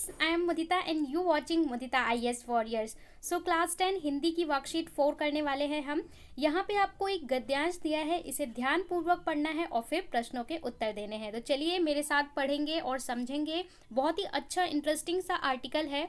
friends, I am Mudita and you watching Mudita IS Warriors. So class 10 Hindi की worksheet 4 करने वाले हैं हम। यहाँ पे आपको एक गद्यांश दिया है, इसे ध्यान पूर्वक पढ़ना है और फिर प्रश्नों के उत्तर देने हैं। तो चलिए मेरे साथ पढ़ेंगे और समझेंगे। बहुत ही अच्छा इंटरेस्टिंग सा आर्टिकल है।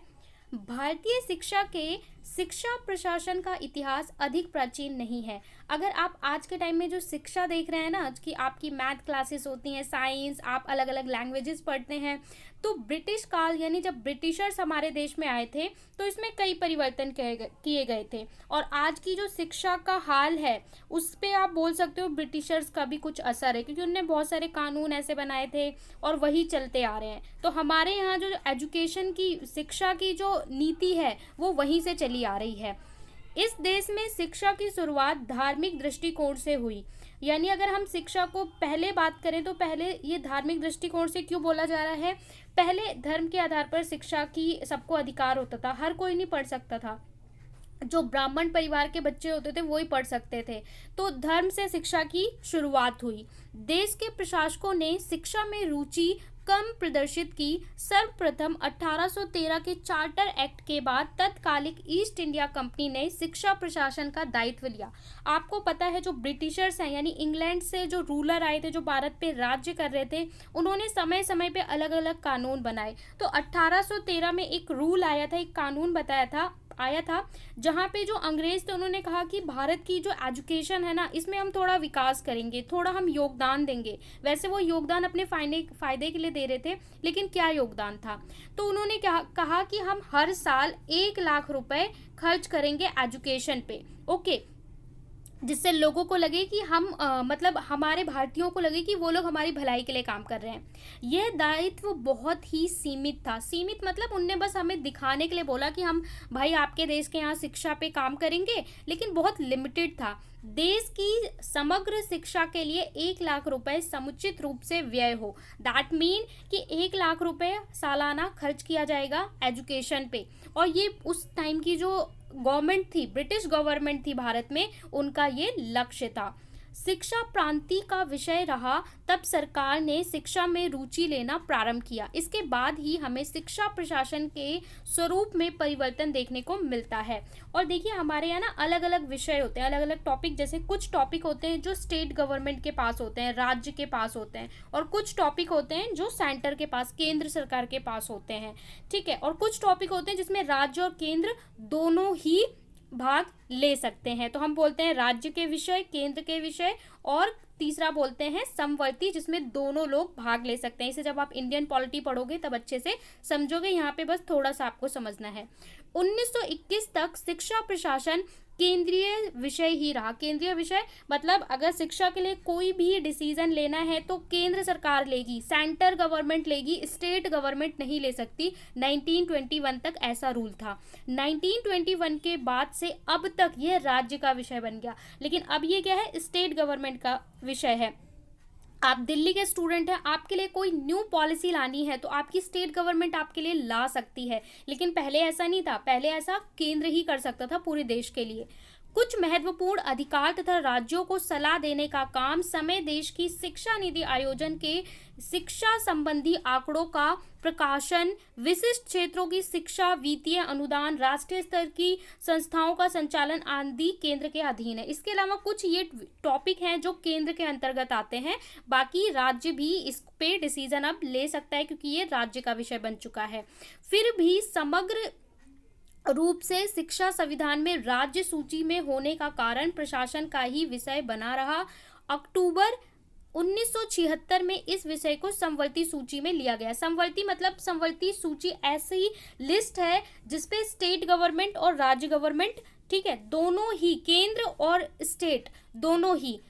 भारतीय शिक्षा के शिक्षा प्रशासन का इतिहास अधिक प्राचीन नहीं है। अगर आप आज के टाइम में जो शिक्षा देख रहे हैं ना, कि आपकी मैथ क्लासेस होती हैं, साइंस, आप अलग अलग लैंग्वेजेस पढ़ते हैं, तो ब्रिटिश काल यानी जब ब्रिटिशर्स हमारे देश में आए थे तो इसमें कई परिवर्तन किए गए थे। और आज की जो शिक्षा का हाल है उस पर आप बोल सकते हो ब्रिटिशर्स का भी कुछ असर है, क्योंकि उन्होंने बहुत सारे कानून ऐसे बनाए थे और वही चलते आ रहे हैं। तो हमारे यहाँ जो एजुकेशन की, शिक्षा की जो नीति है वो वहीं से चली आ रही है। इस देश में शिक्षा की शुरुआत धार्मिक दृष्टिकोण से हुई। यानी अगर हम शिक्षा को पहले बात करें तो पहले ये धार्मिक दृष्टिकोण से क्यों बोला जा रहा है? पहले धर्म के आधार पर शिक्षा की सबको अधिकार होता था, हर कोई नहीं पढ़ सकता था। जो ब्राह्मण परिवार के बच्चे होते थे वो ही पढ़ सकते थे। तो धर्म से शिक्षा की शुरुआत हुई। देश के प्रशासकों ने शिक्षा में रुचि कम प्रदर्शित की। सर्वप्रथम 1813 के चार्टर एक्ट के बाद तत्कालिक ईस्ट इंडिया कंपनी ने शिक्षा प्रशासन का दायित्व लिया। आपको पता है जो ब्रिटिशर्स हैं यानी इंग्लैंड से जो रूलर आए थे, जो भारत पे राज्य कर रहे थे, उन्होंने समय समय पे अलग अलग कानून बनाए। तो 1813 में एक रूल आया था, एक कानून आया था जहाँ पे जो अंग्रेज थे उन्होंने कहा कि भारत की जो एजुकेशन है ना, इसमें हम थोड़ा विकास करेंगे, थोड़ा हम योगदान देंगे। वैसे वो योगदान अपने फायदे के लिए दे रहे थे, लेकिन क्या योगदान था? तो उन्होंने कहा कि हम हर साल 1 लाख रुपए खर्च करेंगे एजुकेशन पे। ओके, जिससे लोगों को लगे कि हम मतलब हमारे भारतीयों को लगे कि वो लोग हमारी भलाई के लिए काम कर रहे हैं। यह दायित्व बहुत ही सीमित था। सीमित मतलब उनने बस हमें दिखाने के लिए बोला कि हम भाई आपके देश के यहाँ शिक्षा पे काम करेंगे, लेकिन बहुत लिमिटेड था। देश की समग्र शिक्षा के लिए 1 लाख रुपए समुचित रूप से व्यय हो। दैट मीन कि 1 लाख रुपए सालाना खर्च किया जाएगा एजुकेशन पे। और ये उस टाइम की जो गवर्नमेंट थी, ब्रिटिश गवर्नमेंट थी भारत में, उनका ये लक्ष्य था। शिक्षा प्रांति का विषय रहा, तब सरकार ने शिक्षा में रुचि लेना प्रारंभ किया। इसके बाद ही हमें शिक्षा प्रशासन के स्वरूप में परिवर्तन देखने को मिलता है। और देखिए हमारे यहाँ ना अलग अलग विषय होते हैं, अलग अलग टॉपिक। जैसे कुछ टॉपिक होते हैं जो स्टेट गवर्नमेंट के पास होते हैं, राज्य के पास होते हैं, और कुछ टॉपिक होते हैं जो सेंटर के पास, केंद्र सरकार के पास होते हैं। ठीक है, और कुछ टॉपिक होते हैं जिसमें राज्य और केंद्र दोनों ही भाग ले सकते हैं। तो हम बोलते हैं राज्य के विषय, केंद्र के विषय, और तीसरा बोलते हैं समवर्ती, जिसमें दोनों लोग भाग ले सकते हैं। इसे जब आप इंडियन पॉलिटी पढ़ोगे तब अच्छे से समझोगे। यहाँ पे बस थोड़ा सा आपको समझना है। 1921 तक शिक्षा प्रशासन केंद्रीय विषय ही रहा। केंद्रीय विषय मतलब अगर शिक्षा के लिए कोई भी डिसीजन लेना है तो केंद्र सरकार लेगी, सेंटर गवर्नमेंट लेगी, स्टेट गवर्नमेंट नहीं ले सकती। 1921 तक ऐसा रूल था। 1921 के बाद से अब तक यह राज्य का विषय बन गया, लेकिन अब ये क्या है? स्टेट गवर्नमेंट का विषय है। आप दिल्ली के स्टूडेंट हैं, आपके लिए कोई न्यू पॉलिसी लानी है तो आपकी स्टेट गवर्नमेंट आपके लिए ला सकती है, लेकिन पहले ऐसा नहीं था। पहले ऐसा केंद्र ही कर सकता था पूरे देश के लिए। कुछ महत्वपूर्ण अधिकार तथा राज्यों को सलाह देने का काम समय देश की शिक्षा नीति आयोजन के शिक्षा संबंधी आंकड़ों का प्रकाशन, विशिष्ट क्षेत्रों की शिक्षा, वित्तीय अनुदान, राष्ट्रीय स्तर की संस्थाओं का संचालन आदि केंद्र के अधीन है। इसके अलावा कुछ ये टॉपिक हैं जो केंद्र के अंतर्गत आते हैं, बाकी राज्य भी इस पे डिसीजन अब ले सकता है क्योंकि ये राज्य का विषय बन चुका है। फिर भी समग्र रूप से शिक्षा संविधान में राज्य सूची में होने का कारण प्रशासन का ही विषय बना रहा। अक्टूबर 1976 में इस विषय को समवर्ती सूची में लिया गया। समवर्ती मतलब समवर्ती सूची ऐसी लिस्ट है जिसपे स्टेट गवर्नमेंट और राज्य गवर्नमेंट, ठीक है, दोनों ही, केंद्र और स्टेट दोनों ही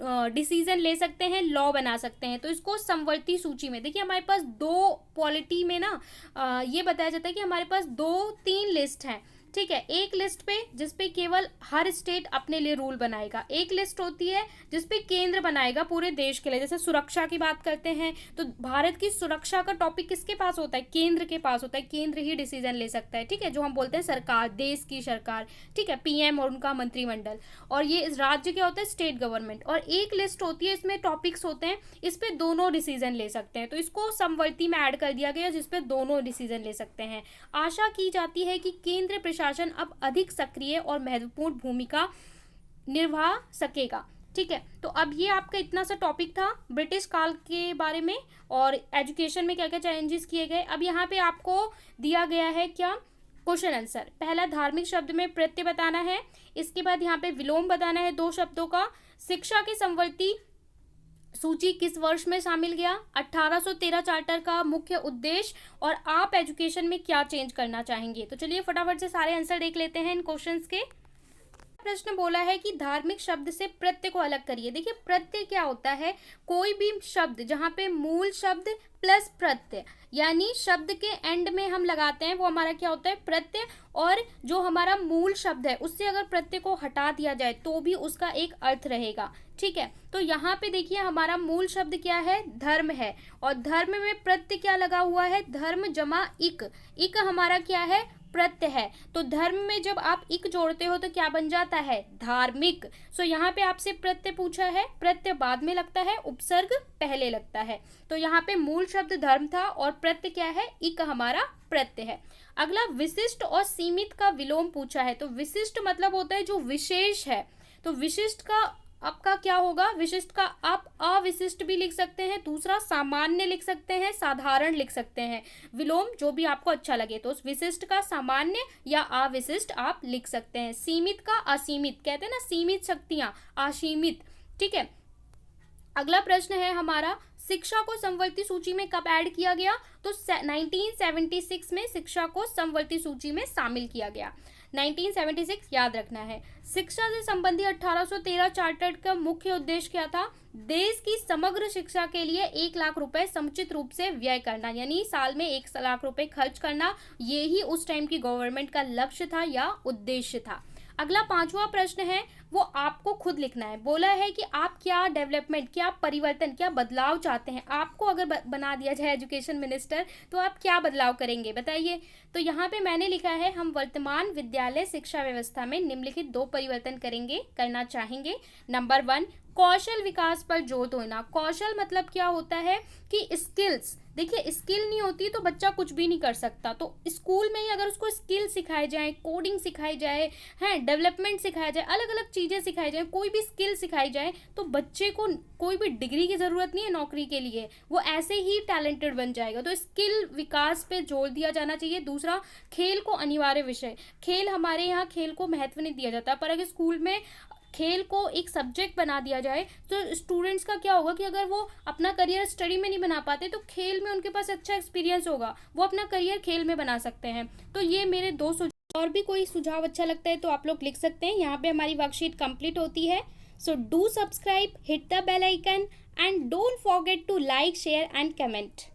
डिसीजन ले सकते हैं, लॉ बना सकते हैं। तो इसको समवर्ती सूची में देखिए हमारे पास दो पॉलिटी में ना ये बताया जाता है कि हमारे पास 2-3 लिस्ट हैं। ठीक है, एक लिस्ट पे जिसपे केवल हर स्टेट अपने लिए रूल बनाएगा, एक लिस्ट होती है जिसपे केंद्र बनाएगा पूरे देश के लिए। जैसे सुरक्षा की बात करते हैं तो भारत की सुरक्षा का टॉपिक किसके पास होता है? केंद्र के पास होता है, केंद्र ही डिसीजन ले सकता है, ठीक है, जो हम बोलते हैं सरकार, देश की सरकार, ठीक है, पीएम और उनका मंत्रिमंडल। और ये इस राज्य क्या होता है? State government. और एक लिस्ट होती है, इसमें टॉपिक्स होते हैं, इस पे दोनों डिसीजन ले सकते हैं, तो इसको समवर्ती में ऐड कर दिया गया जिसपे दोनों डिसीजन ले सकते हैं। आशा की जाती है कि केंद्र प्रशासन अब अधिक सक्रिय और महत्वपूर्ण भूमिका निभा सकेगा। ठीक है, तो अब ये आपका इतना सा टॉपिक था ब्रिटिश काल के बारे में और एजुकेशन में क्या क्या चेंजेस किए गए। अब यहाँ पे आपको दिया गया है क्या? Question answer. पहला, धार्मिक शब्द में प्रत्यय बताना है, इसके बाद यहाँ पे विलोम बताना है 2 शब्दों का। शिक्षा के समवर्ती सूची किस वर्ष में शामिल गया? 1813 चार्टर का मुख्य उद्देश्य, और आप एजुकेशन में क्या चेंज करना चाहेंगे। तो चलिए फटाफट से सारे आंसर देख लेते हैं इन क्वेश्चंस के। प्रश्न बोला है कि धार्मिक शब्द से प्रत्यय को अलग करिए। देखिए प्रत्यय क्या होता है? कोई भी शब्द जहाँ पे मूल शब्द प्लस प्रत्यय, यानी शब्द के एंड में हम लगाते हैं वो हमारा क्या होता है? प्रत्यय। और जो हमारा मूल शब्द है उससे अगर प्रत्यय को हटा दिया जाए तो भी उसका एक अर्थ रहेगा। ठीक है, तो यहाँ पे देखिए हमारा मूल शब्द क्या है? धर्म है, और धर्म में प्रत्यय क्या लगा हुआ है? धर्म जमा इक, इक हमारा क्या है? प्रत्यय है। तो धर्म में जब आप इक जोड़ते हो तो क्या बन जाता है? धार्मिक। सो यहाँ पे आपसे प्रत्यय पूछा है, प्रत्यय बाद में लगता है, उपसर्ग पहले लगता है। तो यहाँ पे मूल शब्द धर्म था और प्रत्यय क्या है? इक हमारा प्रत्यय है। अगला, विशिष्ट और सीमित का विलोम पूछा है। तो विशिष्ट मतलब होता है जो विशेष है, तो विशिष्ट का आपका क्या होगा? विशिष्ट का आप अविशिष्ट भी लिख सकते हैं, दूसरा सामान्य लिख सकते हैं, साधारण लिख सकते हैं, विलोम जो भी आपको अच्छा लगे। तो उस विशिष्ट का सामान्य या अविशिष्ट आप लिख सकते हैं। सीमित का असीमित, कहते हैं ना सीमित शक्तियां, असीमित। ठीक है, अगला प्रश्न है हमारा, शिक्षा को समवर्ती सूची में कब ऐड किया गया? तो 1976 में शिक्षा को समवर्ती सूची में शामिल किया गया। 1976 याद रखना है। शिक्षा से संबंधी 1813 चार्टर का मुख्य उद्देश्य क्या था? देश की समग्र शिक्षा के लिए 1 लाख रुपए समुचित रूप से व्यय करना, यानी साल में 1 लाख रुपए खर्च करना, ये ही उस टाइम की गवर्नमेंट का लक्ष्य था या उद्देश्य था। अगला 5वां प्रश्न है, वो आपको खुद लिखना है। बोला है कि आप क्या डेवलपमेंट, क्या परिवर्तन, क्या बदलाव चाहते हैं। आपको अगर बना दिया जाए एजुकेशन मिनिस्टर तो आप क्या बदलाव करेंगे बताइए। तो यहाँ पे मैंने लिखा है, हम वर्तमान विद्यालय शिक्षा व्यवस्था में निम्नलिखित 2 परिवर्तन करना चाहेंगे। नंबर 1, कौशल विकास पर जोर देना। कौशल मतलब क्या होता है कि स्किल्स। देखिए स्किल नहीं होती तो बच्चा कुछ भी नहीं कर सकता, तो स्कूल में ही अगर उसको स्किल सिखाए जाए, कोडिंग सिखाई जाए, है डेवलपमेंट सिखाया जाए, अलग अलग चीज़ें सिखाई जाए, कोई भी स्किल सिखाई जाए, तो बच्चे को कोई भी डिग्री की ज़रूरत नहीं है नौकरी के लिए, वो ऐसे ही टैलेंटेड बन जाएगा। तो स्किल विकास पे जोर दिया जाना चाहिए। दूसरा, खेल को अनिवार्य विषय। खेल, हमारे यहाँ खेल को महत्व नहीं दिया जाता, पर अगर स्कूल में खेल को एक सब्जेक्ट बना दिया जाए तो स्टूडेंट्स का क्या होगा कि अगर वो अपना करियर स्टडी में नहीं बना पाते तो खेल में उनके पास अच्छा एक्सपीरियंस होगा, वो अपना करियर खेल में बना सकते हैं। तो ये मेरे 2 सुझाव। और भी कोई सुझाव अच्छा लगता है तो आप लोग लिख सकते हैं। यहाँ पे हमारी वर्कशीट कंप्लीट होती है। So do subscribe, hit the bell icon and don't forget to like, share and comment.